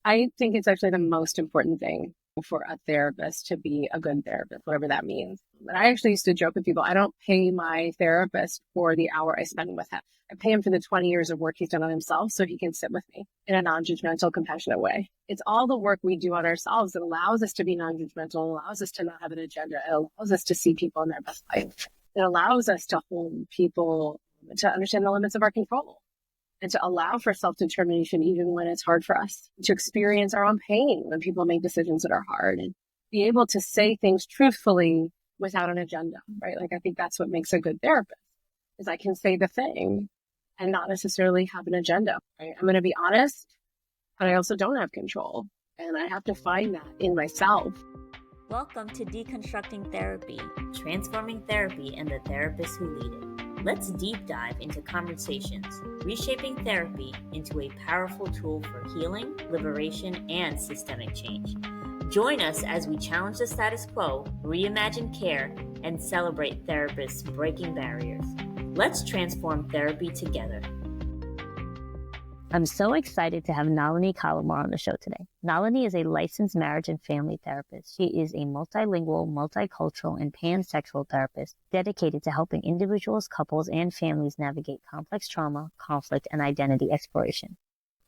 I think it's actually the most important thing for a therapist to be a good therapist, whatever that means. But I actually used to joke with people, I don't pay my therapist for the hour I spend with him. I pay him for the 20 years of work he's done on himself so he can sit with me in a non-judgmental, compassionate way. It's all the work we do on ourselves that allows us to be non-judgmental, allows us to not have an agenda, it allows us to see people in their best life. It allows us to hold people, to understand the limits of our control, and to allow for self-determination even when it's hard for us, to experience our own pain when people make decisions that are hard, and be able to say things truthfully without an agenda, right? Like, I think that's what makes a good therapist, is I can say the thing and not necessarily have an agenda, right? I'm going to be honest, but I also don't have control. And I have to find that in myself. Welcome to Deconstructing Therapy, transforming therapy and the therapists who lead it. Let's deep dive into conversations, reshaping therapy into a powerful tool for healing, liberation, and systemic change. Join us as we challenge the status quo, reimagine care, and celebrate therapists breaking barriers. Let's transform therapy together. I'm so excited to have Nalini Calamur on the show today. Nalini is a licensed marriage and family therapist. She is a multilingual, multicultural, and pansexual therapist dedicated to helping individuals, couples, and families navigate complex trauma, conflict, and identity exploration.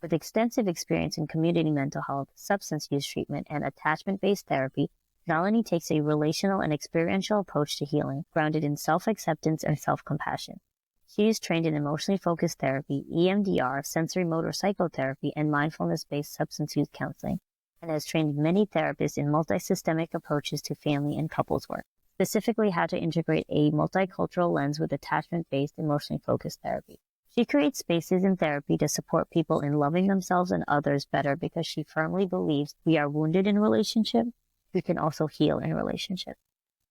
With extensive experience in community mental health, substance use treatment, and attachment-based therapy, Nalini takes a relational and experiential approach to healing, grounded in self-acceptance and self-compassion. She is trained in emotionally focused therapy, EMDR, sensory motor psychotherapy, and mindfulness-based substance use counseling, and has trained many therapists in multi-systemic approaches to family and couples work, specifically how to integrate a multicultural lens with attachment-based emotionally focused therapy. She creates spaces in therapy to support people in loving themselves and others better because she firmly believes we are wounded in relationship, we can also heal in relationship.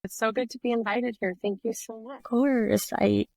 It's so good to be invited here. Thank you so much. Of course. I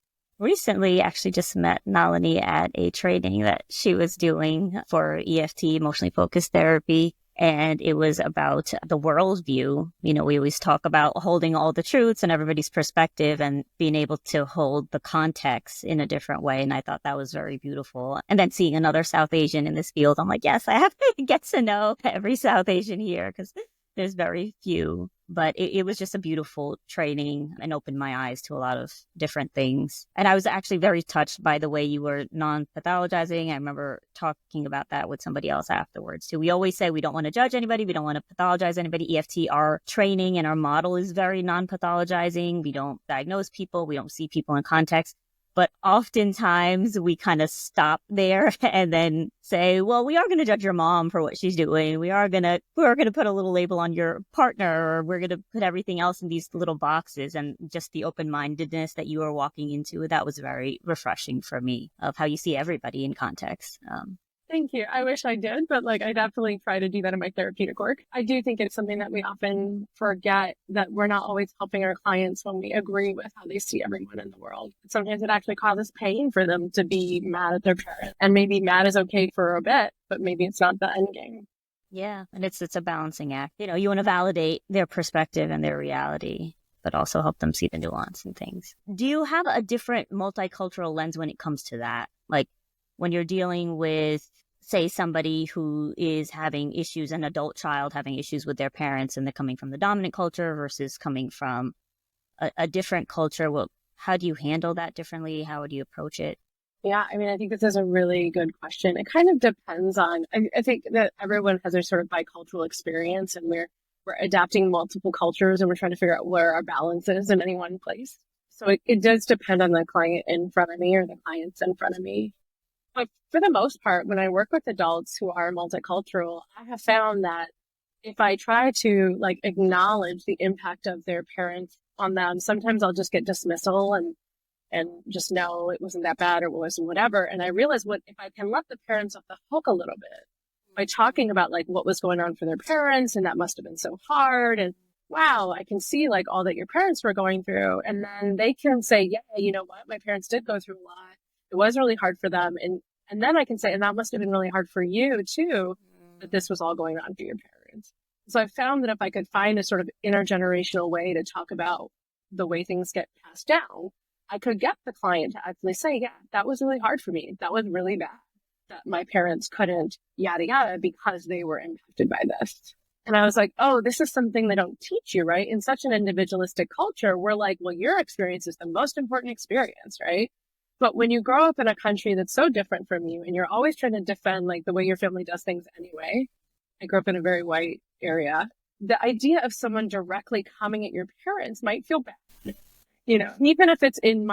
recently actually just met Nalini at a training that she was doing for EFT, emotionally focused therapy. And it was about the worldview. You know, we always talk about holding all the truths and everybody's perspective and being able to hold the context in a different way. And I thought that was very beautiful. And then seeing another South Asian in this field, I'm like, yes, I have to get to know every South Asian here because there's very few. But it was just a beautiful training and opened my eyes to a lot of different things. And I was actually very touched by the way you were non-pathologizing. I remember talking about that with somebody else afterwards too. We always say we don't want to judge anybody. We don't want to pathologize anybody. EFT, our training and our model is very non-pathologizing. We don't diagnose people. We don't see people in context. But oftentimes we kind of stop there and then say, well, we are going to judge your mom for what she's doing. We are going to put a little label on your partner, or we're going to put everything else in these little boxes. And just the open-mindedness that you are walking into, that was very refreshing for me of how you see everybody in context. Thank you. I wish I did, but I definitely try to do that in my therapeutic work. I do think it's something that we often forget, that we're not always helping our clients when we agree with how they see everyone in the world. Sometimes it actually causes pain for them to be mad at their parents. And maybe mad is okay for a bit, but maybe it's not the end game. Yeah. And it's a balancing act. You know, you want to validate their perspective and their reality, but also help them see the nuance in things. Do you have a different multicultural lens when it comes to that? Like, when you're dealing with, say, somebody who is having issues, an adult child having issues with their parents, and they're coming from the dominant culture versus coming from a different culture, well, how do you handle that differently? How would you approach it? Yeah, I mean, I think this is a really good question. It kind of depends on, I think that everyone has their sort of bicultural experience, and we're adapting multiple cultures, and we're trying to figure out where our balance is in any one place. So it does depend on the client in front of me or the clients in front of me. But for the most part, when I work with adults who are multicultural, I have found that if I try to acknowledge the impact of their parents on them, sometimes I'll just get dismissal and just know it wasn't that bad or it wasn't whatever. And I realize if I can let the parents off the hook a little bit by talking about what was going on for their parents, and that must have been so hard, and wow, I can see all that your parents were going through. And then they can say, yeah, you know what? My parents did go through a lot. It was really hard for them. And then I can say, and that must have been really hard for you too, that this was all going on for your parents. So I found that if I could find a sort of intergenerational way to talk about the way things get passed down, I could get the client to actually say, yeah, that was really hard for me. That was really bad. that my parents couldn't yada yada because they were impacted by this. And I was like, oh, this is something they don't teach you, right? In such an individualistic culture, we're like, well, your experience is the most important experience, right? But when you grow up in a country that's so different from you and you're always trying to defend like the way your family does things anyway, I grew up in a very white area. The idea of someone directly coming at your parents might feel bad, even if it's in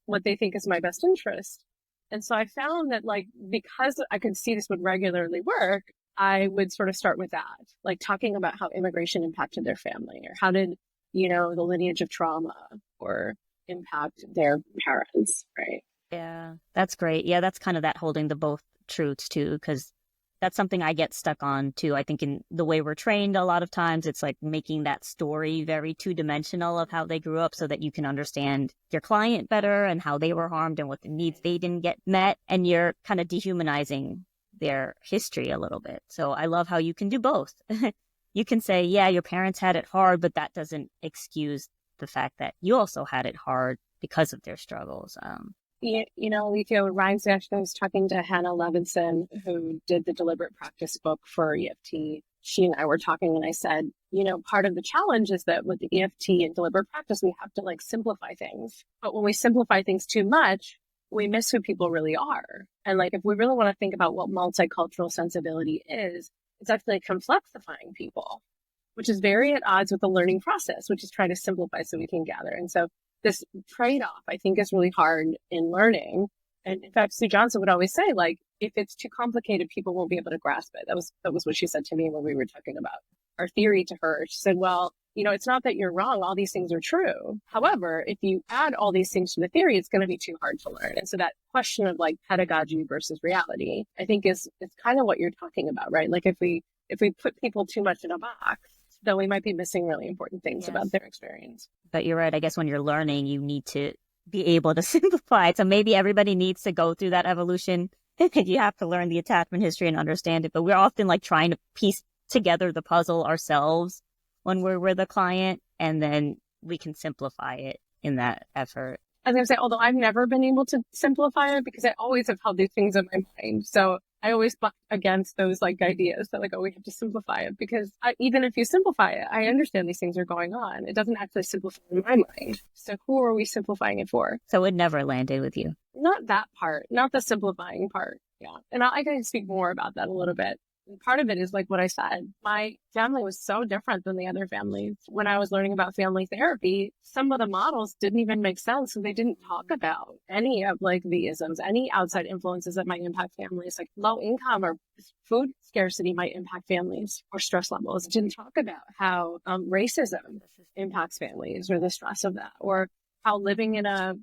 what they think is my best interest. And so I found that like, because I could see this would regularly work, I would sort of start with that, like talking about how immigration impacted their family or how did, the lineage of trauma or impact their parents, right? Yeah, that's great. Yeah, that's kind of that holding the both truths too, because that's something I get stuck on too. I think in the way we're trained a lot of times, it's like making that story very two-dimensional of how they grew up so that you can understand your client better and how they were harmed and what the needs they didn't get met. And you're kind of dehumanizing their history a little bit. So I love how you can do both. You can say, yeah, your parents had it hard, but that doesn't excuse the fact that you also had it hard because of their struggles. Alefyah, with Ryan Sessions, I was talking to Hannah Levinson, who did the deliberate practice book for EFT. She and I were talking, and I said, part of the challenge is that with the EFT and deliberate practice, we have to like simplify things. But when we simplify things too much, we miss who people really are. And like, if we really want to think about what multicultural sensibility is, it's actually complexifying people, which is very at odds with the learning process, which is trying to simplify so we can gather. And so this trade-off, I think, is really hard in learning. And in fact, Sue Johnson would always say, like, if it's too complicated, people won't be able to grasp it. That was what she said to me when we were talking about our theory to her. She said, well, it's not that you're wrong. All these things are true. However, if you add all these things to the theory, it's going to be too hard to learn. And so that question of like pedagogy versus reality, I think is kind of what you're talking about, right? Like if we put people too much in a box, then we might be missing really important things about their experience. But you're right. I guess when you're learning, you need to be able to simplify it. So maybe everybody needs to go through that evolution. You have to learn the attachment history and understand it. But we're often like trying to piece together the puzzle ourselves when we're with a client, and then we can simplify it in that effort. I was going to say, although I've never been able to simplify it because I always have held these things in my mind. So I always buck against those like ideas that like, oh, we have to simplify it because even if you simplify it, I understand these things are going on. It doesn't actually simplify in my mind. So who are we simplifying it for? So it never landed with you? Not that part, not the simplifying part. Yeah. And I can speak more about that a little bit. And part of it is like what I said. My family was so different than the other families. When I was learning about family therapy, some of the models didn't even make sense. So they didn't talk about any of like the isms, any outside influences that might impact families, like low income or food scarcity might impact families or stress levels. It didn't talk about how racism impacts families or the stress of that, or how living in a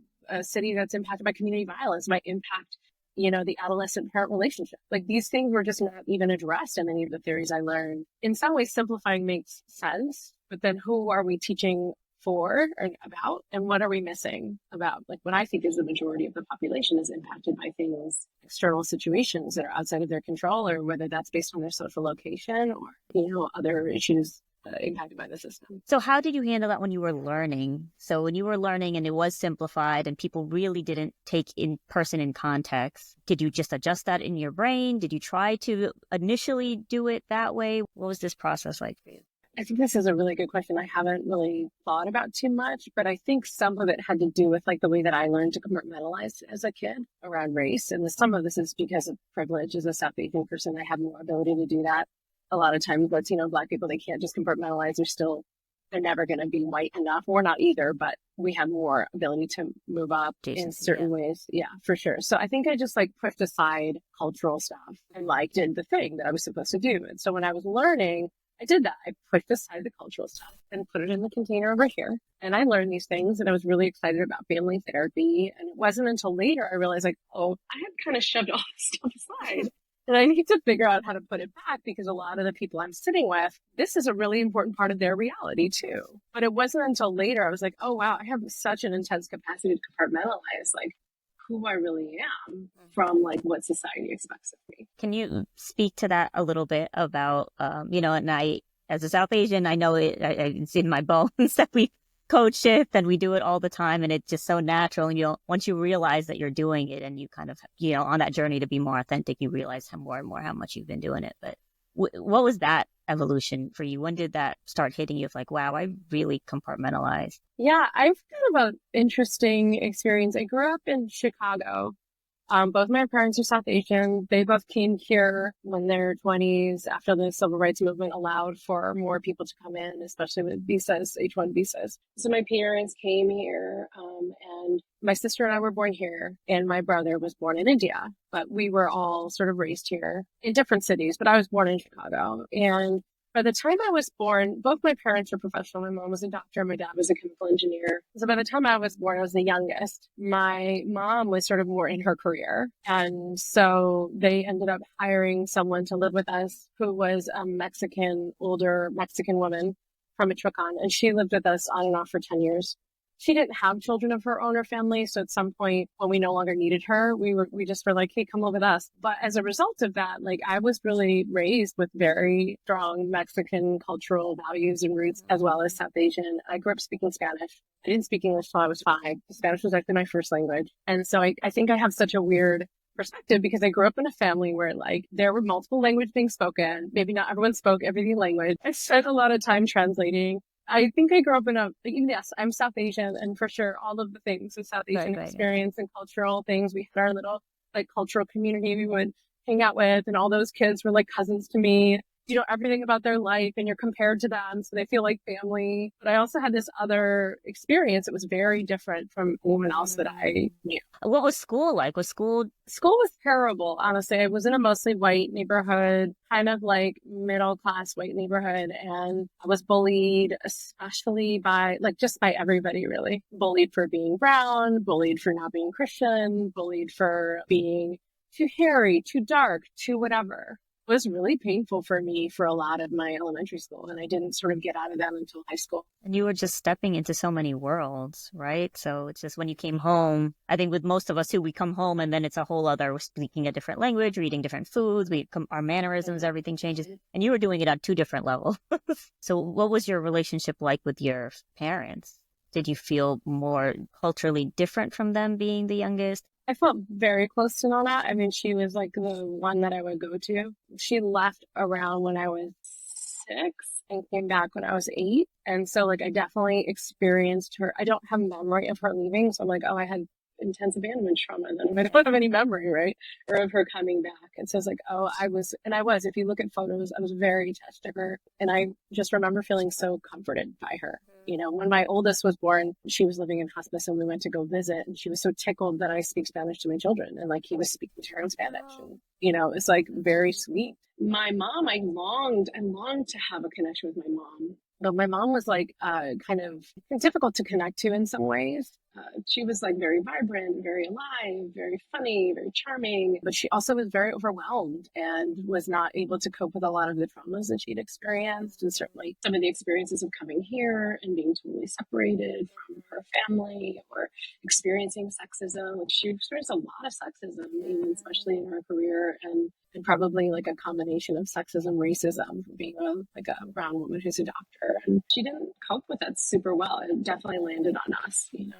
city that's impacted by community violence might impact the adolescent parent relationship. Like these things were just not even addressed in any of the theories I learned. In some ways, simplifying makes sense, but then who are we teaching for or about? And what are we missing about? Like what I think is the majority of the population is impacted by things, external situations that are outside of their control, or whether that's based on their social location or, other issues impacted by the system. So how did you handle that when you were learning? So when you were learning and it was simplified and people really didn't take in person in context, did you just adjust that in your brain? Did you try to initially do it that way? What was this process like for you? I think this is a really good question. I haven't really thought about too much, but I think some of it had to do with like the way that I learned to compartmentalize as a kid around race. And some of this is because of privilege as a South Asian person. I have more ability to do that. A lot of times, Latino Black people, they can't just compartmentalize. They're never going to be white enough. We're not either, but we have more ability to move up in certain ways. Yeah, for sure. So I think I just like pushed aside cultural stuff and like did the thing that I was supposed to do. And so when I was learning, I did that. I pushed aside the cultural stuff and put it in the container over here. And I learned these things and I was really excited about family therapy. And it wasn't until later I realized like, oh, I had kind of shoved all this stuff aside. And I need to figure out how to put it back because a lot of the people I'm sitting with, this is a really important part of their reality too. But it wasn't until later I was like, oh, wow, I have such an intense capacity to compartmentalize like who I really am from like what society expects of me. Can you speak to that a little bit about, and I, as a South Asian, I know it's in my bones that we code shift and we do it all the time and it's just so natural. And once you realize that you're doing it and you kind of, on that journey to be more authentic, you realize more and more how much you've been doing it. But what was that evolution for you? When did that start hitting you of like, wow, I really compartmentalized? Yeah, I've kind of an interesting experience. I grew up in Chicago. Both my parents are South Asian. They both came here when their 20s after the civil rights movement allowed for more people to come in, especially with visas, H-1 visas. So my parents came here, and my sister and I were born here, and my brother was born in India. But we were all sort of raised here in different cities, but I was born in Chicago. And by the time I was born, both my parents were professional. My mom was a doctor. My dad was a chemical engineer. So by the time I was born, I was the youngest. My mom was sort of more in her career. And so they ended up hiring someone to live with us who was a older Mexican woman from Michoacan. And she lived with us on and off for 10 years. She didn't have children of her own or family. So at some point when we no longer needed her, we just were like, hey, come live with us. But as a result of that, like I was really raised with very strong Mexican cultural values and roots, as well as South Asian. I grew up speaking Spanish. I didn't speak English till I was 5. Spanish was actually my first language. And so I think I have such a weird perspective because I grew up in a family where like there were multiple languages being spoken. Maybe not everyone spoke every language. I spent a lot of time translating. I think I grew up yes, I'm South Asian, and for sure, all of the things of South Asian experience and cultural things. We had our little like cultural community we would hang out with, and all those kids were like cousins to me. You know everything about their life, and you're compared to them, so they feel like family. But I also had this other experience. It was very different from anyone else that I knew. What was school like? School was terrible, honestly. I was in a mostly white neighborhood, kind of like middle class white neighborhood. And I was bullied, especially by everybody, really. Bullied for being brown, bullied for not being Christian, bullied for being too hairy, too dark, too whatever. It was really painful for me for a lot of my elementary school. And I didn't sort of get out of that until high school. And you were just stepping into so many worlds, right? So it's just when you came home, I think with most of us too, we come home and then it's a whole other, we're speaking a different language, we're eating different foods, our mannerisms, everything changes. And you were doing it on 2 different levels. So what was your relationship like with your parents? Did you feel more culturally different from them being the youngest? I felt very close to Nana. I mean, she was like the one that I would go to. She left around when I was 6 and came back when I was 8. And so like I definitely experienced her. I don't have memory of her leaving. So I'm like, oh, I had intense abandonment trauma. And then I don't have any memory, right? Or of her coming back. And so it's like, oh, if you look at photos, I was very attached to her. And I just remember feeling so comforted by her. You know, when my oldest was born, she was living in hospice and we went to go visit. And she was so tickled that I speak Spanish to my children. And like he was speaking to her in Spanish. And, you know, it's like very sweet. My mom, I longed to have a connection with my mom. But my mom was like kind of difficult to connect to in some ways. She was like very vibrant, very alive, very funny, very charming, but she also was very overwhelmed and was not able to cope with a lot of the traumas that she'd experienced. And certainly some of the experiences of coming here and being totally separated from her family or experiencing sexism. Like she experienced a lot of sexism, even especially in her career, and probably like a combination of sexism, racism, being a brown woman who's a doctor. And she didn't cope with that super well. It definitely landed on us, you know.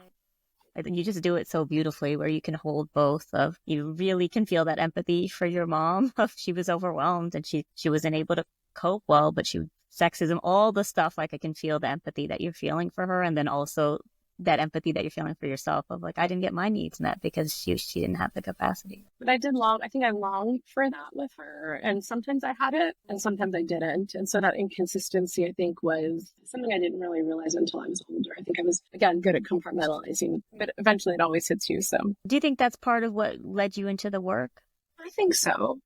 I think you just do it so beautifully where you can hold both of, you really can feel that empathy for your mom. She was overwhelmed and she wasn't able to cope well, but sexism, all the stuff, like I can feel the empathy that you're feeling for her. And then also that empathy that you're feeling for yourself of like, I didn't get my needs met because she didn't have the capacity. But I think I longed for that with her. And sometimes I had it and sometimes I didn't. And so that inconsistency, I think, was something I didn't really realize until I was older. I think I was, again, good at compartmentalizing, but eventually it always hits you. So do you think that's part of what led you into the work? I think so.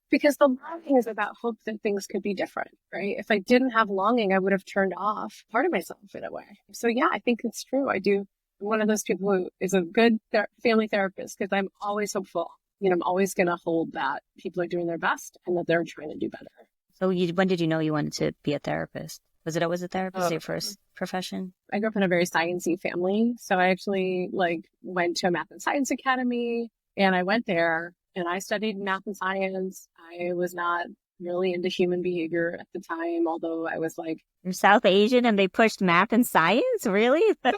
Because the longing is about hope that things could be different, right? If I didn't have longing, I would have turned off part of myself in a way. So yeah, I think it's true. I'm one of those people who is a good family therapist because I'm always hopeful. You know, I'm always going to hold that people are doing their best and that they're trying to do better. So when did you know you wanted to be a therapist? Was it always a therapist, your first profession? I grew up in a very sciencey family. So I actually went to a math and science academy and I went there. And I studied math and science. I was not really into human behavior at the time, although I was like, You're South Asian and they pushed math and science? Really? What?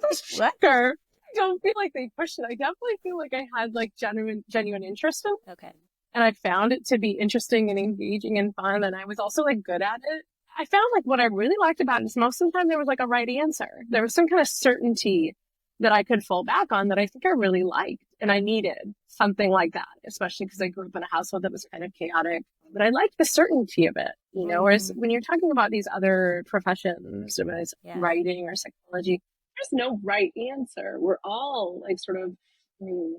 sure. I don't feel like they pushed it. I definitely feel like I had like genuine interest in it. Okay. And I found it to be interesting and engaging and fun. And I was also like good at it. I found like what I really liked about it is most of the time there was like a right answer. There was some kind of certainty that I could fall back on that I think I really liked. And I needed something like that, especially because I grew up in a household that was kind of chaotic. But I liked the certainty of it, you know, whereas when you're talking about these other professions, whether it's writing or psychology, there's no right answer. We're all like sort of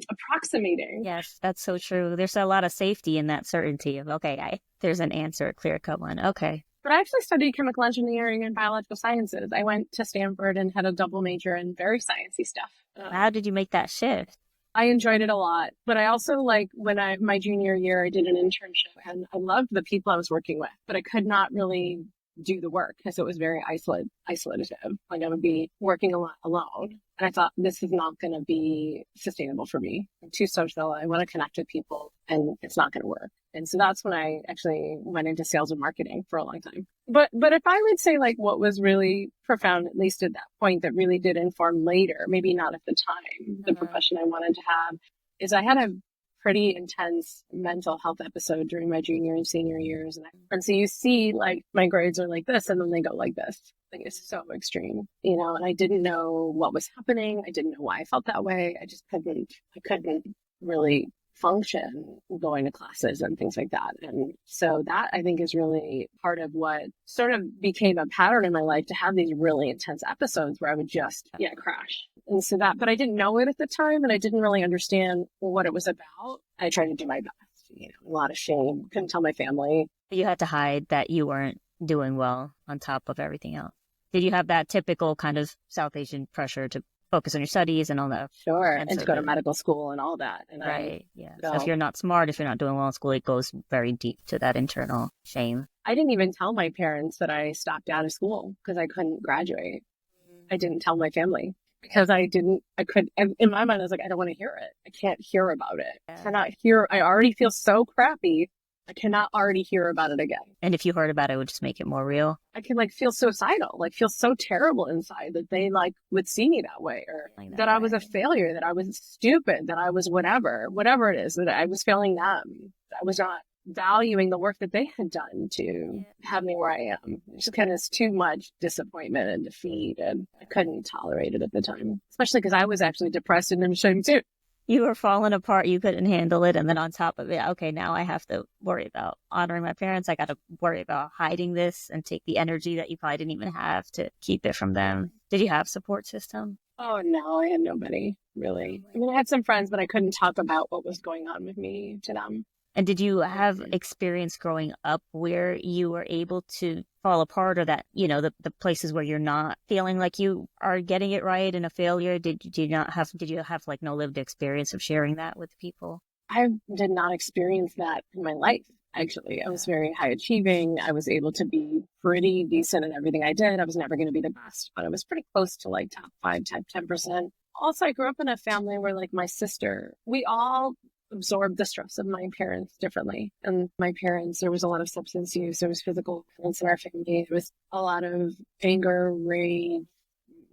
approximating. Yes, that's so true. There's a lot of safety in that certainty of, okay, there's an answer, a clear-cut one. Okay. But I actually studied chemical engineering and biological sciences. I went to Stanford and had a double major in very sciencey stuff. How did you make that shift? I enjoyed it a lot, but I also like my junior year, I did an internship and I loved the people I was working with, but I could not really do the work because it was very isolative. Like I would be working a lot alone. And I thought, this is not going to be sustainable for me. I'm too social. I want to connect with people and it's not going to work. And so that's when I actually went into sales and marketing for a long time. But if I would say like what was really profound, at least at that point, that really did inform later, maybe not at the time, the profession I wanted to have, is I had a pretty intense mental health episode during my junior and senior years. And so you see like my grades are like this and then they go like this. Like it's so extreme, you know, and I didn't know what was happening. I didn't know why I felt that way. I couldn't really function going to classes and things like that. And so that I think is really part of what sort of became a pattern in my life to have these really intense episodes where I would just crash. And so that, but I didn't know it at the time and I didn't really understand what it was about. I tried to do my best, you know, a lot of shame, couldn't tell my family. You had to hide that you weren't doing well on top of everything else. Did you have that typical kind of South Asian pressure to focus on your studies and all that? Sure. And to go to medical school and all that. And right. So if you're not smart, if you're not doing well in school, it goes very deep to that internal shame. I didn't even tell my parents that I stopped out of school because I couldn't graduate. I didn't tell my family because in my mind, I was like, I don't want to hear it. I can't hear about it. I already feel so crappy. I cannot already hear about it again. And if you heard about it, it would just make it more real. I can like feel suicidal, like feel so terrible inside that they like would see me that way or that I was a failure, that I was stupid, that I was whatever it is, that I was failing them. I was not valuing the work that they had done to have me where I am. It just kind of too much disappointment and defeat. And I couldn't tolerate it at the time, especially because I was actually depressed and ashamed too. You were falling apart. You couldn't handle it. And then on top of it, okay, now I have to worry about honoring my parents. I got to worry about hiding this and take the energy that you probably didn't even have to keep it from them. Did you have support system? Oh, no, I had nobody, really. I mean, I had some friends, but I couldn't talk about what was going on with me to them. And did you have experience growing up where you were able to fall apart, or that, you know, the places where you're not feeling like you are getting it right and a failure? Did you have like no lived experience of sharing that with people? I did not experience that in my life. Actually, I was very high achieving. I was able to be pretty decent in everything I did. I was never going to be the best, but I was pretty close to like top 5, top 10%. Also, I grew up in a family where like my sister, we all absorbed the stress of my parents differently. And my parents, there was a lot of substance use. There was physical violence in our family. There was a lot of anger, rage.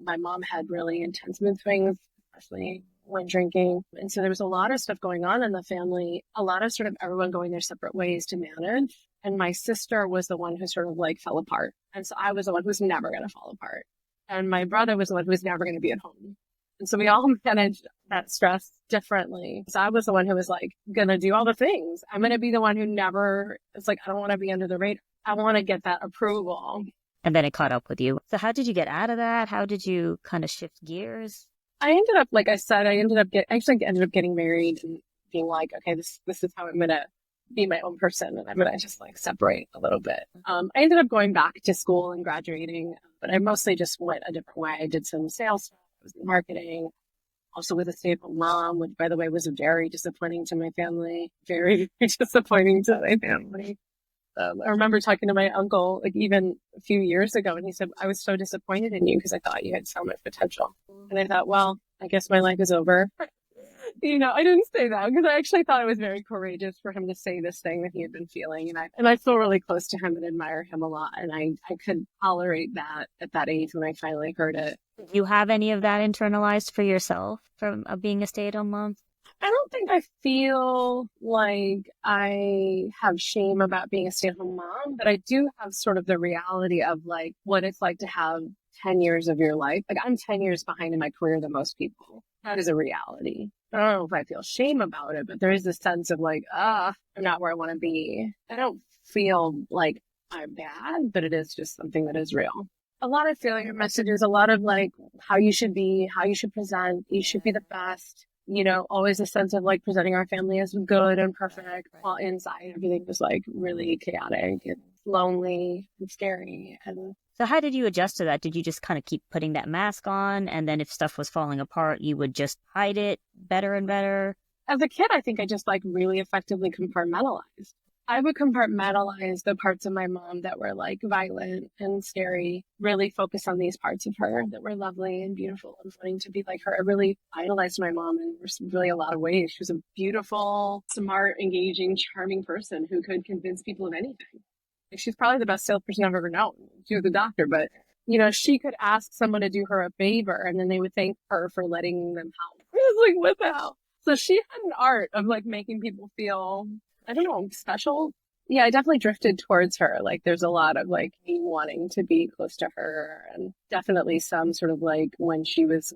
My mom had really intense mood swings, especially when drinking. And so there was a lot of stuff going on in the family, a lot of sort of everyone going their separate ways to manage. And my sister was the one who sort of like fell apart. And so I was the one who was never going to fall apart. And my brother was the one who was never going to be at home. And so we all managed that stress differently. So I was the one who was like, going to do all the things. I'm going to be the one who never, it's like, I don't want to be under the radar. I want to get that approval. And then it caught up with you. So how did you get out of that? How did you kind of shift gears? I ended up, like I said, ended up getting married and being like, okay, this is how I'm going to be my own person. And I'm going to just like separate a little bit. I ended up going back to school and graduating, but I mostly just went a different way. I did some sales stuff. I was in marketing, also with a stay-at-home mom, which, by the way, was very disappointing to my family. Very, very disappointing to my family. I remember talking to my uncle, like even a few years ago, and he said, I was so disappointed in you because I thought you had so much potential. And I thought, well, I guess my life is over. I didn't say that because I actually thought it was very courageous for him to say this thing that he had been feeling. And I feel really close to him and admire him a lot. And I could tolerate that at that age when I finally heard it. Do you have any of that internalized for yourself from being a stay-at-home mom? I don't think I feel like I have shame about being a stay-at-home mom, but I do have sort of the reality of like what it's like to have 10 years of your life. Like I'm 10 years behind in my career than most people. That is a reality. I don't know if I feel shame about it, but there is this sense of like, I'm not where I want to be. I don't feel like I'm bad, but it is just something that is real. A lot of failure messages, a lot of like how you should be, how you should present, you should be the best. Always a sense of like presenting our family as good and perfect, while inside everything was like really chaotic and lonely and scary. And so how did you adjust to that? Did you just kind of keep putting that mask on, and then if stuff was falling apart, you would just hide it better and better? As a kid, I think I just like really effectively compartmentalized. I would compartmentalize the parts of my mom that were like violent and scary, really focus on these parts of her that were lovely and beautiful and wanting to be like her. I really idolized my mom in really a lot of ways. She was a beautiful, smart, engaging, charming person who could convince people of anything. She's probably the best salesperson I've ever known. She was a doctor, but she could ask someone to do her a favor and then they would thank her for letting them help. I was like, what the hell? So she had an art of like making people feel, I don't know, special. Yeah, I definitely drifted towards her. Like there's a lot of like me wanting to be close to her, and definitely some sort of like when she was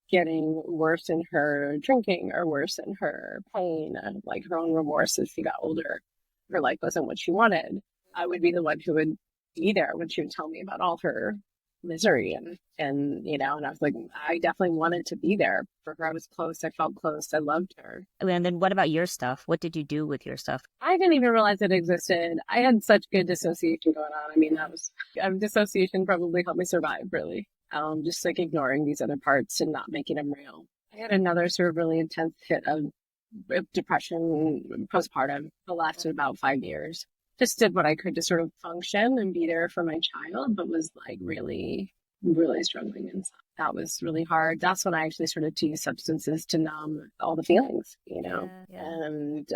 getting worse in her drinking or worse in her pain and like her own remorse as she got older, her life wasn't what she wanted. I would be the one who would be there when she would tell me about all her misery and and I was like, I definitely wanted to be there for her. I was close. I felt close. I loved her. And then what about your stuff? What did you do with your stuff? I didn't even realize it existed. I had such good dissociation going on. I mean, dissociation probably helped me survive, really. Just like ignoring these other parts and not making them real. I had another sort of really intense hit of depression postpartum that lasted about 5 years. Just did what I could to sort of function and be there for my child, but was like really, really struggling inside. That was really hard. That's when I actually started to use substances to numb all the feelings, Yeah. And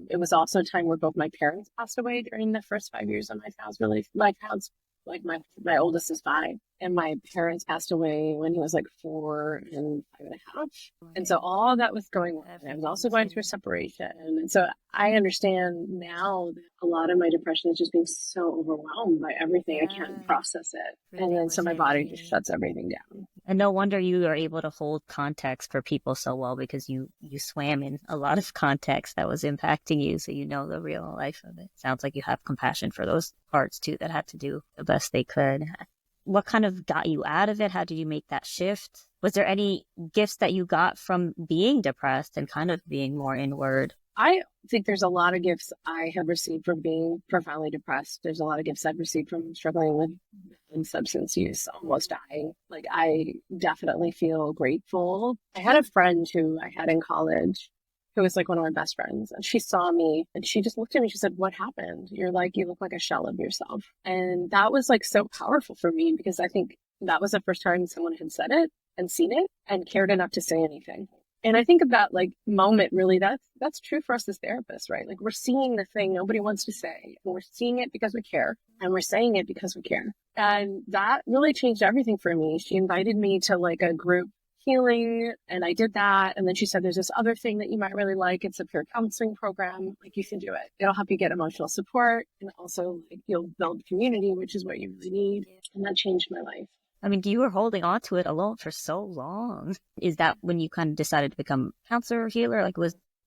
it was also a time where both my parents passed away during the first 5 years of my child's like my oldest is 5, and my parents passed away when he was like 4 and 5.5. And so all that was going on. And I was also going through a separation. And so I understand now that a lot of my depression is just being so overwhelmed by everything. I can't process it. And then so my body just shuts everything down. And no wonder you are able to hold context for people so well, because you swam in a lot of context that was impacting you, so you know the real life of it. Sounds like you have compassion for those parts too that had to do the best they could. What kind of got you out of it? How did you make that shift? Was there any gifts that you got from being depressed and kind of being more inward? I think there's a lot of gifts I have received from being profoundly depressed. There's a lot of gifts I've received from struggling with substance use, almost dying. Like, I definitely feel grateful. I had a friend who I had in college who was like one of my best friends. And she saw me and she just looked at me. She said, "What happened? You look like a shell of yourself." And that was like so powerful for me, because I think that was the first time someone had said it and seen it and cared enough to say anything. And I think of that like moment, really, that's true for us as therapists, right? Like, we're seeing the thing nobody wants to say, and we're seeing it because we care, and we're saying it because we care. And that really changed everything for me. She invited me to like a group healing, and I did that. And then she said, "There's this other thing that you might really like. It's a peer counseling program. Like, you can do it. It'll help you get emotional support, and also like you'll build community, which is what you really need." And that changed my life. I mean, you were holding on to it alone for so long. Is that when you kind of decided to become counselor or healer?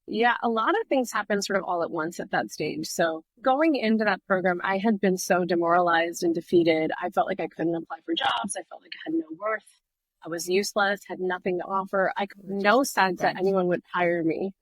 Yeah, a lot of things happened sort of all at once at that stage. So going into that program, I had been so demoralized and defeated. I felt like I couldn't apply for jobs. I felt like I had no worth. I was useless, had nothing to offer. I had no sense that anyone would hire me.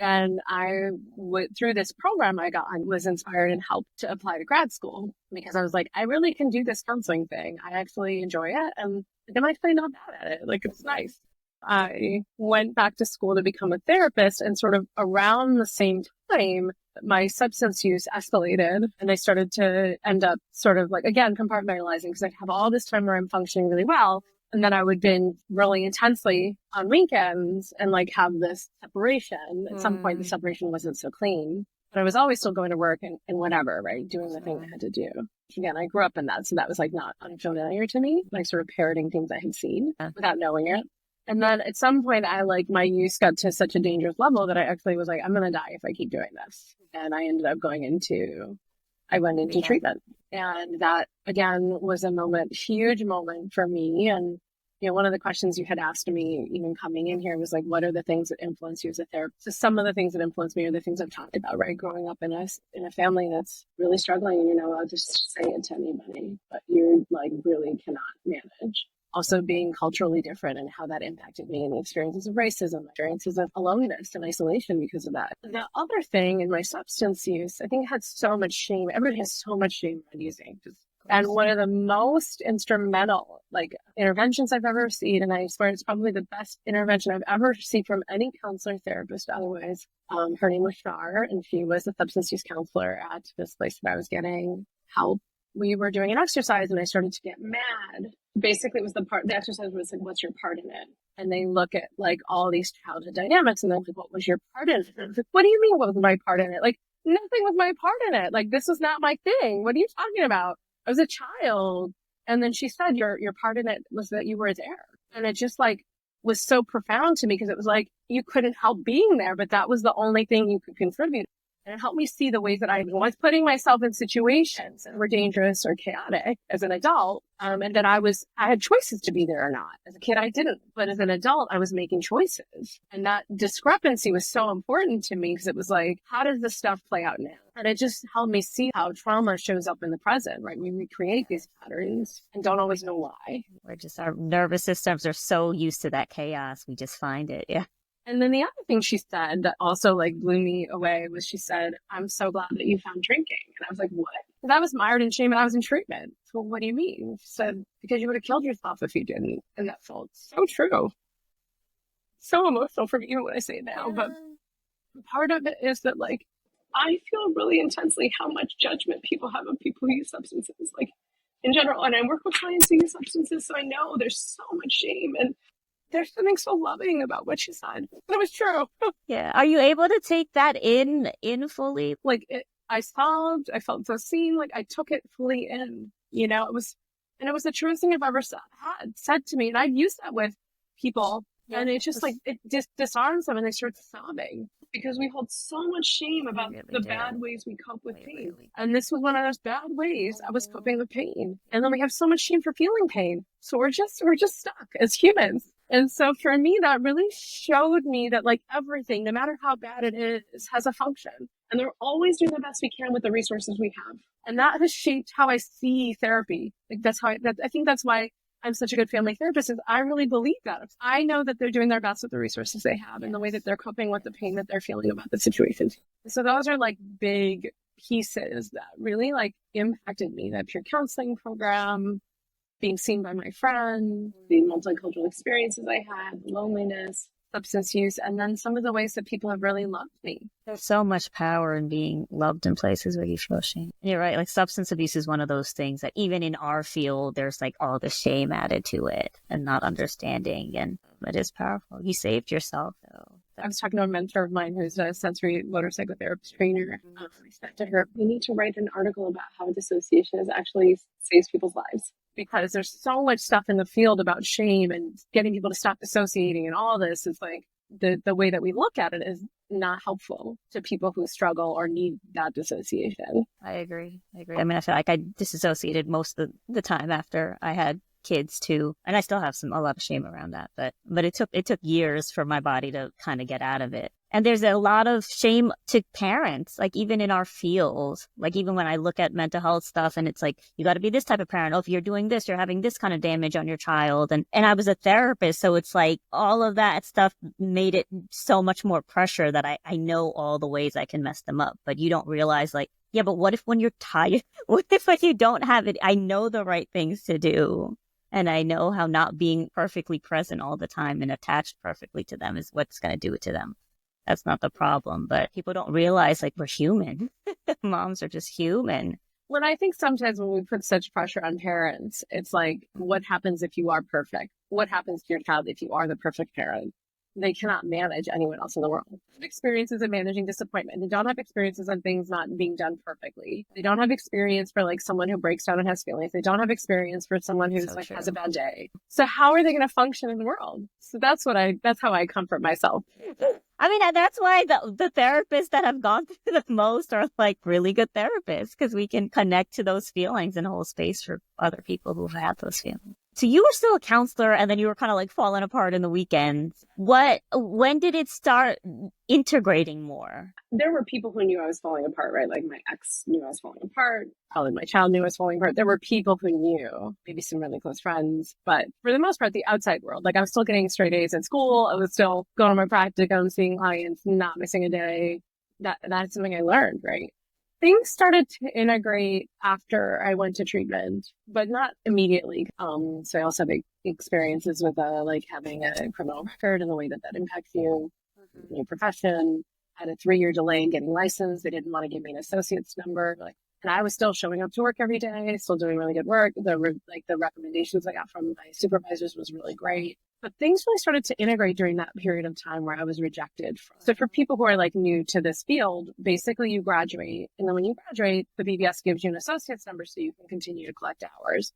And I went through this program I was inspired and helped to apply to grad school, because I was like, I really can do this counseling thing. I actually enjoy it, and I'm actually not bad at it. Like, it's nice. I went back to school to become a therapist, and sort of around the same time, my substance use escalated, and I started to end up sort of like, again, compartmentalizing, because I have all this time where I'm functioning really well. And then I would binge really intensely on weekends and like have this separation. At some point, the separation wasn't so clean, but I was always still going to work and whatever, right? Doing the thing I had to do. Again, I grew up in that. So that was like not unfamiliar to me, like sort of parroting things I had seen without knowing it. And then at some point, my use got to such a dangerous level that I actually was like, I'm going to die if I keep doing this. And I ended up I went into treatment. And that, again, was a huge moment for me. And, one of the questions you had asked me, even coming in here, was like, what are the things that influence you as a therapist? So some of the things that influence me are the things I've talked about, right? Growing up in a family that's really struggling, and you're not allowed to say it to anybody, but you're like really cannot manage. Also being culturally different and how that impacted me and the experiences of racism, experiences of aloneness and isolation because of that. The other thing in my substance use, I think I had so much shame. Everybody has so much shame around using. And one of the most instrumental interventions I've ever received, and I swear it's probably the best intervention I've ever received from any counselor, therapist, otherwise. Her name was Shar, and she was a substance use counselor at this place that I was getting help. We were doing an exercise and I started to get mad. Basically, it was the exercise was like, what's your part in it? And they look at like all these childhood dynamics and then like, what was your part in it? And I was like, what do you mean what was my part in it? Like, nothing was my part in it. Like, this was not my thing. What are you talking about? I was a child. And then she said, your part in it was that you were there. And it just like was so profound to me because it was like, you couldn't help being there, but that was the only thing you could contribute. And it helped me see the ways that I was putting myself in situations that were dangerous or chaotic as an adult. And that I had choices to be there or not. As a kid, I didn't. But as an adult, I was making choices. And that discrepancy was so important to me because it was like, how does this stuff play out now? And it just helped me see how trauma shows up in the present, right? We recreate these patterns and don't always know why. Our nervous systems are so used to that chaos. We just find it. Yeah. And then the other thing she said that also like blew me away was she said, I'm so glad that you found drinking. And I was like, what? Because I was mired in shame and I was in treatment. So what do you mean? She said, because you would have killed yourself if you didn't. And that felt so true. So emotional for me even when I say it now. But part of it is that like, I feel really intensely how much judgment people have of people who use substances, like in general. And I work with clients who use substances, so I know there's so much shame. And there's something so loving about what she said. It was true. Yeah. Are you able to take that in fully? Like I felt so seen. Like I took it fully in, it was the truest thing I've ever said to me. And I've used that with people. Yeah. And it's just like, it just disarms them and they start sobbing because we hold so much shame about the bad ways we cope with pain. And this was one of those bad ways I was coping with pain. And then we have so much shame for feeling pain. So we're just stuck as humans. And so for me, that really showed me that like everything, no matter how bad it is, has a function. And they're always doing the best we can with the resources we have. And that has shaped how I see therapy. Like I think that's why I'm such a good family therapist, is I really believe that. I know that they're doing their best with the resources they have and the way that they're coping with the pain that they're feeling about the situations. So those are like big pieces that really like impacted me. That peer counseling program, being seen by my friend, the multicultural experiences I had, loneliness, substance use, and then some of the ways that people have really loved me. There's so much power in being loved in places where you feel shame. You're right. Like substance abuse is one of those things that even in our field, there's like all the shame added to it and not understanding. And it is powerful. You saved yourself, though. I was talking to a mentor of mine who's a sensory motor psychotherapist trainer. I said to her, we need to write an article about how dissociation is actually saves people's lives. Because there's so much stuff in the field about shame and getting people to stop dissociating and all this is like the way that we look at it is not helpful to people who struggle or need that dissociation. I agree. I mean, I feel like I disassociated most of the time after I had kids too, and I still have a lot of shame around that. But it took years for my body to kind of get out of it. And there's a lot of shame to parents, like even in our field, like even when I look at mental health stuff and it's like, you got to be this type of parent. Oh, if you're doing this, you're having this kind of damage on your child. And I was a therapist. So it's like all of that stuff made it so much more pressure that I know all the ways I can mess them up. But you don't realize like, yeah, but what if when you're tired, what if when you don't have it, I know the right things to do. And I know how not being perfectly present all the time and attached perfectly to them is what's going to do it to them. That's not the problem, but people don't realize like we're human. Moms are just human. When I think sometimes when we put such pressure on parents, it's like, what happens if you are perfect? what happens to your child if you are the perfect parent? They cannot manage anyone else in the world. They have experiences in managing disappointment. They don't have experiences on things not being done perfectly. They don't have experience for like someone who breaks down and has feelings. They don't have experience for someone who's like has a bad day. So how are they going to function in the world? So that's how I comfort myself. I mean, that's why the therapists that have gone through the most are like really good therapists, because we can connect to those feelings and hold space for other people who've had those feelings. So you were still a counselor, and then you were kind of like falling apart in the weekends. When did it start integrating more? There were people who knew I was falling apart, right? Like my ex knew I was falling apart. Probably my child knew I was falling apart. There were people who knew, maybe some really close friends, but for the most part, the outside world, like I was still getting straight A's in school. I was still going to my practicum, seeing clients, not missing a day. That's something I learned, right? Things started to integrate after I went to treatment, but not immediately. So I also have experiences with like having a criminal record and the way that impacts you, your profession. I had a 3-year delay in getting licensed. They didn't want to give me an associate's number. And I was still showing up to work every day, still doing really good work. The recommendations I got from my supervisors was really great. But things really started to integrate during that period of time where I was rejected. So for people who are like new to this field, basically you graduate. And then when you graduate, the BBS gives you an associate's number so you can continue to collect hours.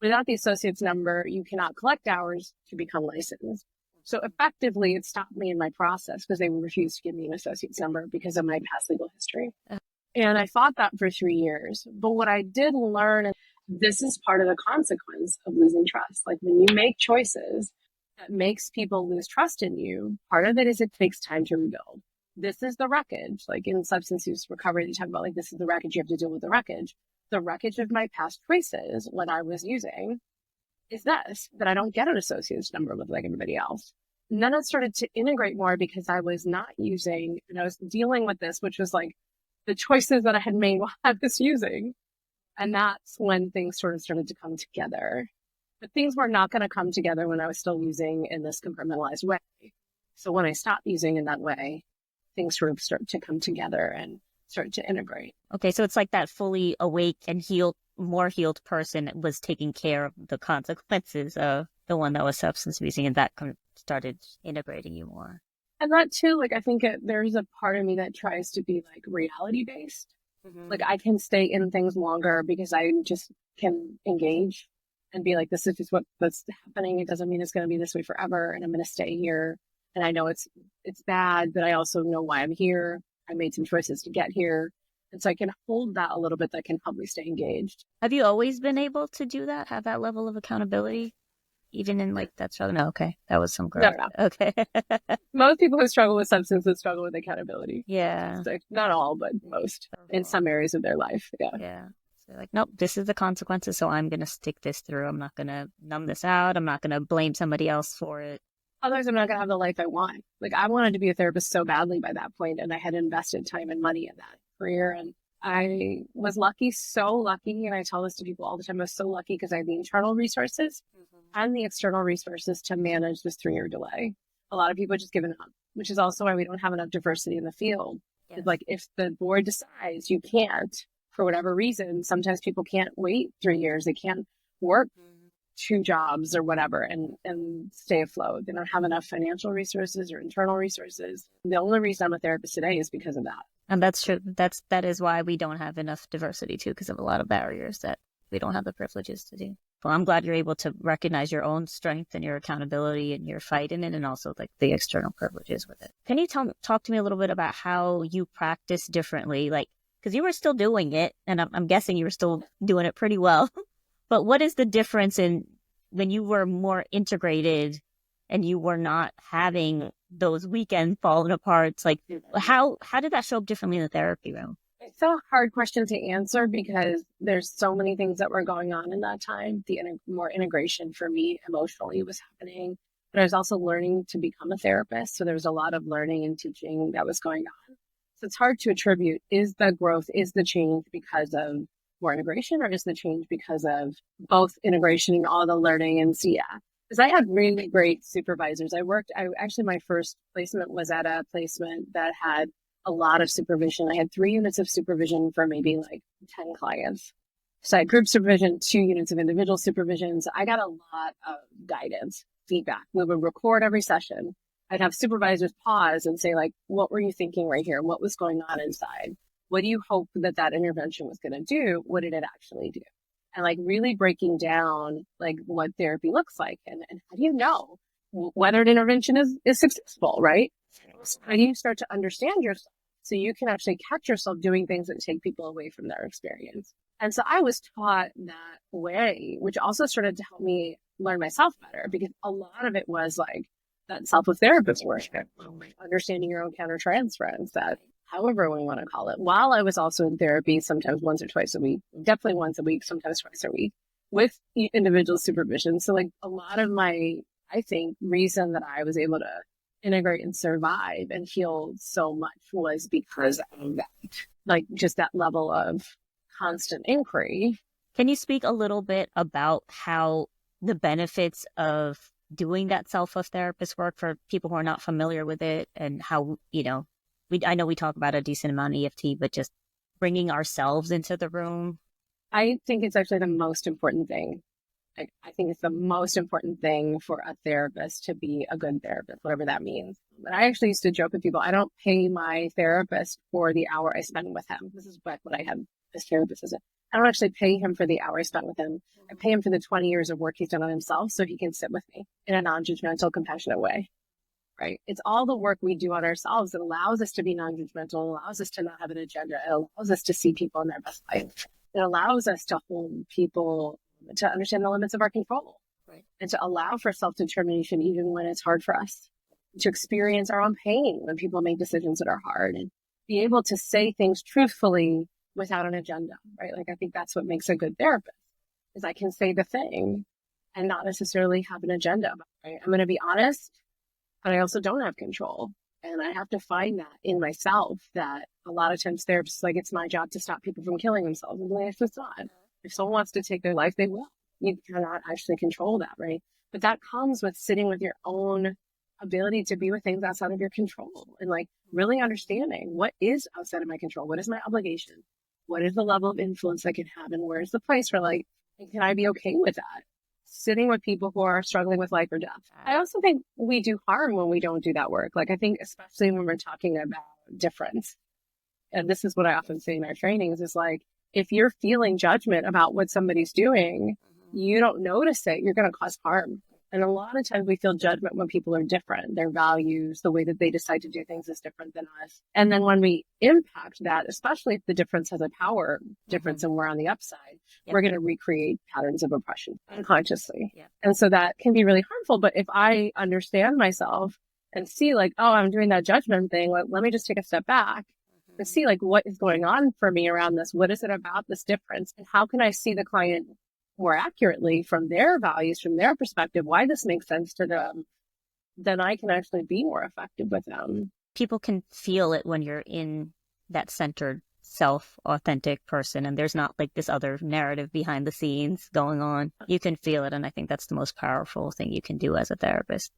Without the associate's number, you cannot collect hours to become licensed. So effectively, it stopped me in my process because they refused to give me an associate's number because of my past legal history. And I fought that for 3 years. But what I did learn, this is part of the consequence of losing trust. Like when you make choices that makes people lose trust in you, part of it is it takes time to rebuild. This is the wreckage. Like in substance use recovery, they talk about like, this is the wreckage. You have to deal with the wreckage. The wreckage of my past choices when I was using is this, that I don't get an associate's number with like everybody else. And then it started to integrate more because I was not using, and I was dealing with this, which was like the choices that I had made while I was using. And that's when things sort of started to come together. But things were not going to come together when I was still using in this compartmentalized way. So when I stopped using in that way, things sort of start to come together and start to integrate. Okay, so it's like that fully awake and more healed person was taking care of the consequences of the one that was substance abusing, and that started integrating you more. And that too, like I think there's a part of me that tries to be like reality based. Mm-hmm. Like I can stay in things longer because I just can engage and be like, this is just what's happening. It doesn't mean it's going to be this way forever. And I'm going to stay here. And I know it's bad, but I also know why I'm here. I made some choices to get here. And so I can hold that a little bit that can help me stay engaged. Have you always been able to do that? Have that level of accountability? Even in like that struggle? No, okay. That was some growth. No. Okay. Most people who struggle with substances struggle with accountability. Yeah. So not all, but most in some areas of their life. Yeah. Yeah. So like, nope, this is the consequences. So I'm going to stick this through. I'm not going to numb this out. I'm not going to blame somebody else for it. Otherwise, I'm not going to have the life I want. Like I wanted to be a therapist so badly by that point, and I had invested time and money in that career. And I was lucky, so lucky. And I tell this to people all the time. I was so lucky because I had the internal resources and the external resources to manage this 3-year delay. A lot of people have just given up, which is also why we don't have enough diversity in the field. Yes. Like if the board decides you can't, for whatever reason, sometimes people can't wait 3 years. They can't work 2 jobs or whatever and stay afloat. They don't have enough financial resources or internal resources. The only reason I'm a therapist today is because of that. And that's true. That is why we don't have enough diversity too, because of a lot of barriers that we don't have the privileges to do. Well, I'm glad you're able to recognize your own strength and your accountability and your fight in it, and also like the external privileges with it. Can you talk to me a little bit about how you practice differently? Like, because you were still doing it, and I'm guessing you were still doing it pretty well. But what is the difference in when you were more integrated and you were not having those weekend falling aparts? Like, how did that show up differently in the therapy room? It's a hard question to answer because there's so many things that were going on in that time. More integration for me emotionally was happening, but I was also learning to become a therapist. So there was a lot of learning and teaching that was going on. So it's hard to attribute, is the growth, is the change because of more integration, or is the change because of both integration and all the learning? And so, yeah, because I had really great supervisors. Actually, my first placement was at a placement that had a lot of supervision. I had 3 units of supervision for maybe like 10 clients. So I had group supervision, 2 units of individual supervision. So I got a lot of guidance. feedback. We would record every session. I'd have supervisors pause and say, like, what were you thinking right here? What was going on inside? What do you hope that intervention was going to do? What did it actually do? And like really breaking down like what therapy looks like and how do you know whether an intervention is successful, right? How do you start to understand yourself so you can actually catch yourself doing things that take people away from their experience? And so I was taught that way, which also started to help me learn myself better, because a lot of it was like that self-therapist work, understanding your own countertransference, that however we want to call it, while I was also in therapy, sometimes once or twice a week, definitely once a week, sometimes twice a week, with individual supervision. So like a lot of my, I think, reason that I was able to integrate and survive and heal so much was because of that, like just that level of constant inquiry. Can you speak a little bit about how the benefits of doing that self-therapist work for people who are not familiar with it, and how, I know we talk about a decent amount of EFT, but just bringing ourselves into the room? I think it's actually the most important thing. I think it's the most important thing for a therapist to be a good therapist, whatever that means. But I actually used to joke with people, I don't pay my therapist for the hour I spend with him. This is what I had as therapist. I don't actually pay him for the hour I spent with him. I pay him for the 20 years of work he's done on himself so he can sit with me in a non-judgmental, compassionate way. Right? It's all the work we do on ourselves that allows us to be non-judgmental, allows us to not have an agenda, it allows us to see people in their best light. It allows us to hold people, to understand the limits of our control, right? And to allow for self-determination even when it's hard for us, to experience our own pain when people make decisions that are hard, and be able to say things truthfully without an agenda, right? Like I think that's what makes a good therapist, is I can say the thing and not necessarily have an agenda, right? I'm going to be honest, but I also don't have control. And I have to find that in myself, that a lot of times therapists like, it's my job to stop people from killing themselves. And it's just not. If someone wants to take their life, they will. You cannot actually control that, right? But that comes with sitting with your own ability to be with things outside of your control, and like really understanding what is outside of my control. What is my obligation? What is the level of influence I can have? And where's the place where like, can I be okay with that? Sitting with people who are struggling with life or death. I also think we do harm when we don't do that work. Like I think especially when we're talking about difference, and this is what I often say in our trainings, is like, if you're feeling judgment about what somebody's doing, you don't notice it, you're going to cause harm. And a lot of times we feel judgment when people are different. Their values, the way that they decide to do things is different than us. And then when we impact that, especially if the difference has a power difference and we're on the upside, we're going to recreate patterns of oppression unconsciously. And so that can be really harmful. But if I understand myself and see like, oh, I'm doing that judgment thing, let me just take a step back and see like what is going on for me around this. What is it about this difference? And how can I see the client more accurately from their values, from their perspective, why this makes sense to them, then I can actually be more effective with them. People can feel it when you're in that centered, self-authentic person, and there's not like this other narrative behind the scenes going on. You can feel it, and I think that's the most powerful thing you can do as a therapist.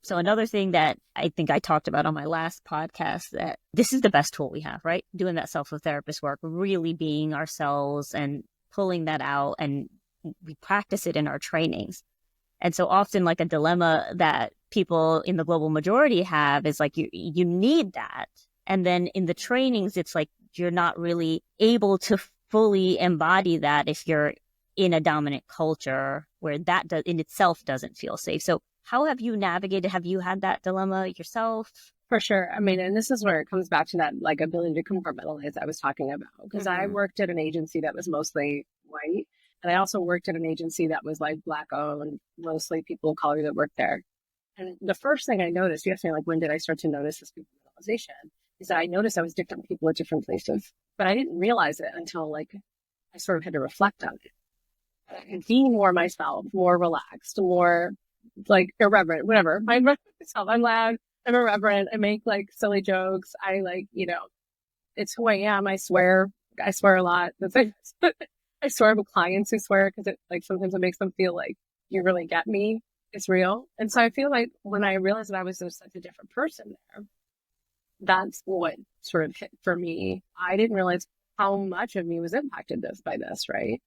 So another thing that I think I talked about on my last podcast, that this is the best tool we have, right? Doing that self-therapist work, really being ourselves and pulling that out, and we practice it in our trainings. And so often like a dilemma that people in the global majority have is like, you need that. And then in the trainings, it's like, you're not really able to fully embody that if you're in a dominant culture where that in itself doesn't feel safe. So how have you navigated? Have you had that dilemma yourself? For sure. I mean, and this is where it comes back to that like ability to compartmentalize I was talking about, because I worked at an agency that was mostly white. And I also worked at an agency that was like Black owned, mostly people of color that worked there. And the first thing I noticed, you asked me like, when did I start to notice this compartmentalization? Is that I noticed I was different people at different places, but I didn't realize it until like I sort of had to reflect on it. And being more myself, more relaxed, more like irreverent, whatever. I'm myself. I'm loud. I'm irreverent. I make like silly jokes. I like, it's who I am. I swear a lot. That's like, I swear with clients who swear because it like sometimes it makes them feel like you really get me. It's real. And so I feel like when I realized that I was such a different person there, that's what sort of hit for me. I didn't realize how much of me was impacted by this, right?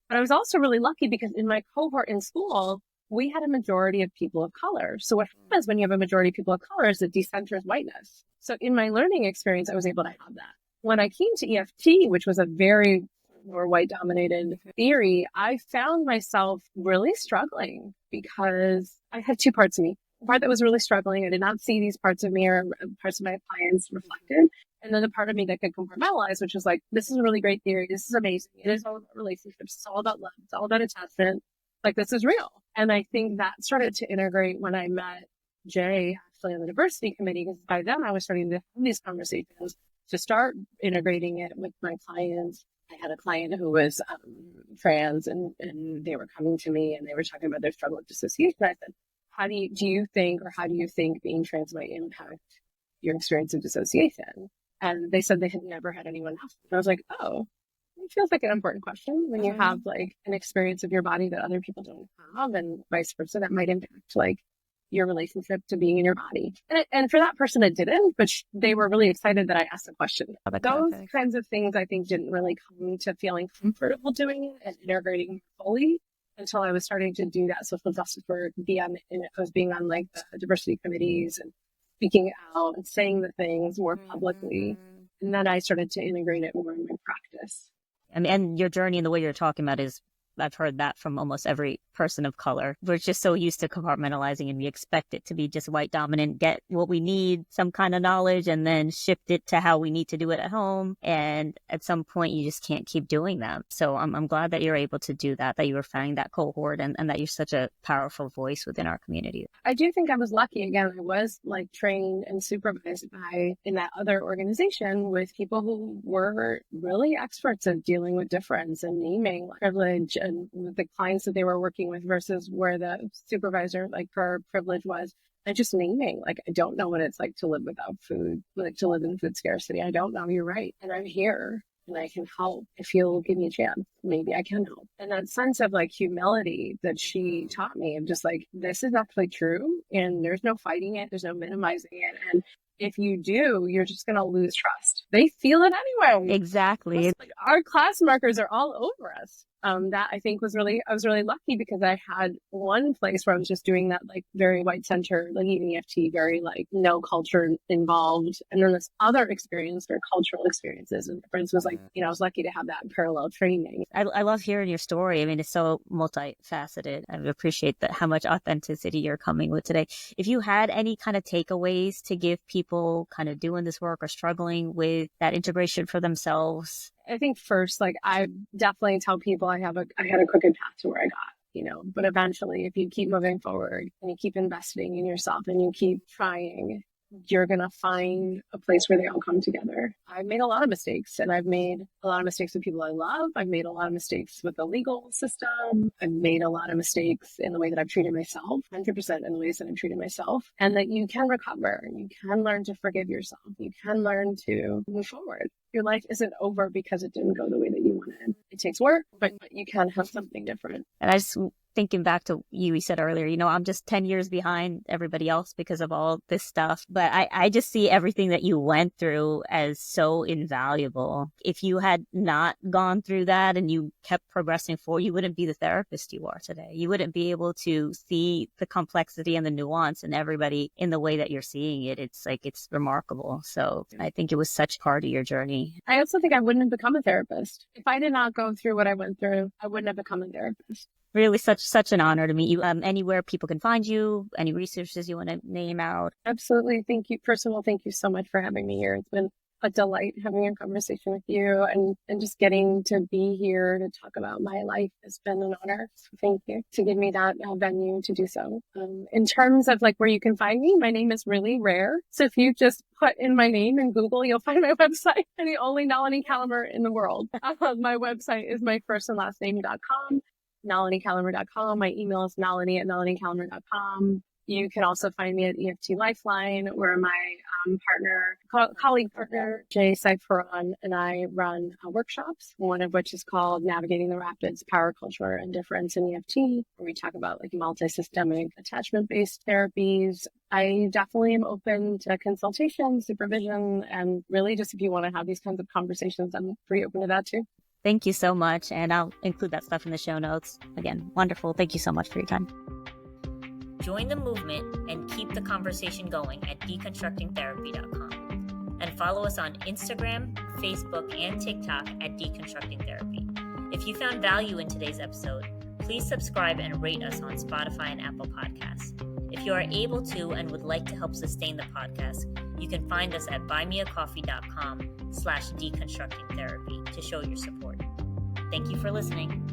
But I was also really lucky because in my cohort in school, we had a majority of people of color. So what happens when you have a majority of people of color is it decenters whiteness. So in my learning experience, I was able to have that. When I came to EFT, which was a very more white dominated theory, I found myself really struggling because I had two parts of me. The part that was really struggling, I did not see these parts of me or parts of my clients reflected. And then the part of me that could compartmentalize, which was like, this is a really great theory. This is amazing. It is all about relationships. It's all about love. It's all about attachment. Like, this is real. And I think that started to integrate when I met Jay, actually, on the diversity committee, because by then I was starting to have these conversations to start integrating it with my clients. I had a client who was trans, and they were coming to me and they were talking about their struggle with dissociation. I said, how do you think being trans might impact your experience of dissociation? And they said they had never had anyone ask. And I was like, oh, it feels like an important question when you have like an experience of your body that other people don't have, and vice versa, that might impact like your relationship to being in your body. And for that person, it didn't, but they were really excited that I asked the question. Those kinds of things, I think, didn't really come to feeling comfortable doing it and integrating fully until I was starting to do that social justice work, I was being on like the diversity committees and speaking out and saying the things more publicly. And then I started to integrate it more in my practice. I mean, and your journey and the way you're talking about is, I've heard that from almost every person of color. We're just so used to compartmentalizing, and we expect it to be just white dominant, get what we need, some kind of knowledge, and then shift it to how we need to do it at home. And at some point, you just can't keep doing that. So I'm glad that you're able to do that you were finding that cohort, and that you're such a powerful voice within our community. I do think I was lucky. Again, I was like trained and supervised in that other organization with people who were really experts at dealing with difference and naming privilege, and the clients that they were working with versus where the supervisor, like, her privilege was. And just naming, like, I don't know what it's like to live without food, like to live in food scarcity. I don't know. You're right. And I'm here and I can help. If you'll give me a chance, maybe I can help. And that sense of like humility that she taught me, of just like, this is actually true. And there's no fighting it. There's no minimizing it. And if you do, you're just going to lose trust. They feel it anyway. Exactly. Like, our class markers are all over us. That I think I was really lucky because I had one place where I was just doing that, like, very white center, like even EFT, very like no culture involved. And then this other experience or cultural experiences and difference was like, I was lucky to have that parallel training. I love hearing your story. I mean, it's so multifaceted. I appreciate how much authenticity you're coming with today. If you had any kind of takeaways to give people kind of doing this work or struggling with that integration for themselves. I think first, like, I definitely tell people I had a crooked path to where I got, but eventually if you keep moving forward and you keep investing in yourself and you keep trying, you're going to find a place where they all come together. I've made a lot of mistakes, and I've made a lot of mistakes with people I love. I've made a lot of mistakes with the legal system. I've made a lot of mistakes in the way that I've treated myself, 100% in the ways that I've treated myself, and that you can recover. You can learn to forgive yourself. You can learn to move forward. Your life isn't over because it didn't go the way that you wanted. It takes work, but you can have something different. And I just thinking back to you said earlier, I'm just 10 years behind everybody else because of all this stuff. But I just see everything that you went through as so invaluable. If you had not gone through that and you kept progressing forward, you wouldn't be the therapist you are today. You wouldn't be able to see the complexity and the nuance in everybody in the way that you're seeing it. It's remarkable. So I think it was such part of your journey. I also think I wouldn't have become a therapist. If I did not go through what I went through, I wouldn't have become a therapist. Really such an honor to meet you. Anywhere people can find you, any resources you want to name out? Absolutely. Thank you. First of all, thank you so much for having me here. It's been a delight having a conversation with you, and just getting to be here to talk about my life has been an honor. So thank you to give me that venue to do so. In terms of like where you can find me, my name is really rare. So if you just put in my name in Google, you'll find my website. I'm the only Nalini Calamur in the world. My website is my first and last name.com. NaliniCalamur.com. My email is nalini@nalinicalamur.com. You can also find me at EFT-LIFELINE, where my colleague partner, Jay Saifuron, and I run workshops, one of which is called Navigating the Rapids, Power, Culture, and Difference in EFT, where we talk about like multi-systemic attachment-based therapies. I definitely am open to consultation, supervision, and really just if you want to have these kinds of conversations, I'm pretty open to that too. Thank you so much. And I'll include that stuff in the show notes. Again, wonderful. Thank you so much for your time. Join the movement and keep the conversation going at deconstructingtherapy.com. And follow us on Instagram, Facebook, and TikTok at Deconstructing Therapy. If you found value in today's episode, please subscribe and rate us on Spotify and Apple Podcasts. If you are able to and would like to help sustain the podcast, you can find us at buymeacoffee.com/deconstructingtherapy to show your support. Thank you for listening.